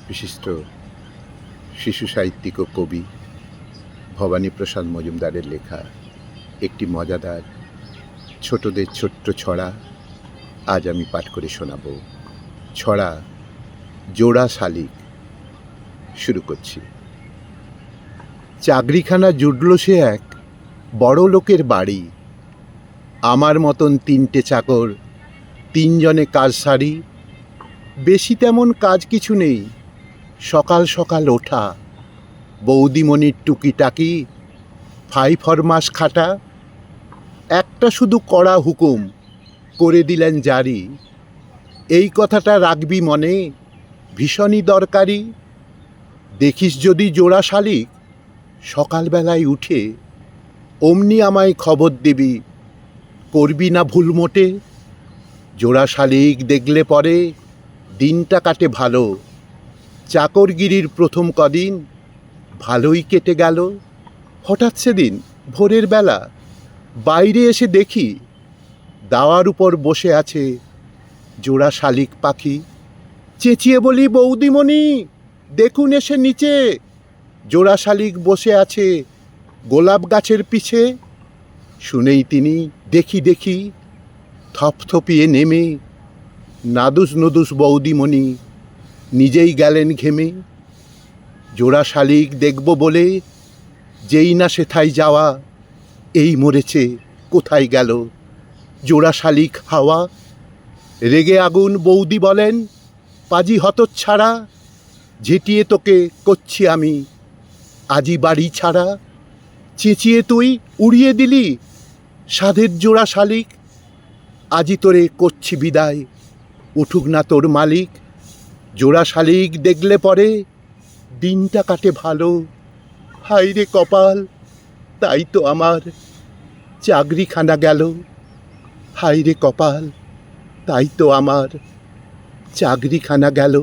বিশিষ্ট শিশু সাহিত্যিক ও কবি ভবানীপ্রসাদ মজুমদারের লেখা একটি মজাদার ছোটদের ছোট্ট ছড়া আজ আমি পাঠ করে শোনাব। ছড়া জোড়া শালিক। শুরু করছি। চাকরিখানা জুটল সে এক বড় লোকের বাড়ি। আমার মতন তিনটে চাকর, তিনজনে কাজ সারি। বেশি তেমন কাজ কিছু নেই, সকাল সকাল ওঠা, বৌদিমণির টুকিটাকি, ফাই ফরমাস খাটা। একটা শুধু কড়া হুকুম করে দিলেন জারি, এই কথাটা রাখবি মনে, ভীষণই দরকারি। দেখিস যদি জোড়া শালিক সকালবেলায় উঠে, অমনি আমায় খবর দিবি, করবি না ভুল মোটে। জোড়া শালিক দেখলে পরে দিনটা কাটে ভালো। চাকরগিরির প্রথম কদিন ভালোই কেটে গেল। হঠাৎ সেদিন ভোরের বেলা বাইরে এসে দেখি, দাওয়ার উপর বসে আছে জোড়া শালিক পাখি। চেঁচিয়ে বলি, বৌদিমণি দেখুন এসে নিচে, জোড়া শালিক বসে আছে গোলাপ গাছের পিছে। শুনেই তিনি দেখি দেখি থপথপিয়ে নেমে, নাদুস নুদুস বৌদিমণি নিজেই গেলেন ঘেমে। জোড়া শালিক দেখব বলে যেই না সেথায় যাওয়া, এই মরেছে কোথায় গেল জোড়া শালিক হাওয়া। রেগে আগুন বৌদি বলেন, পাজি হতচ্ছাড়া, ঝেঁটিয়ে তোকে করছি আমি আজই বাড়ি ছাড়া। চেঁচিয়ে তুই উড়িয়ে দিলি সাধের জোড়া শালিক, আজই তোরে করছি বিদায়, উঠুক না তোর মালিক। জোড়া শালিক দেখলে পরে দিনটা কাটে ভালো। হায় রে কপাল, তাই তো আমার চাকরিখানা গেল। হায় রে কপাল, তাই তো আমার চাকরিখানা গেল।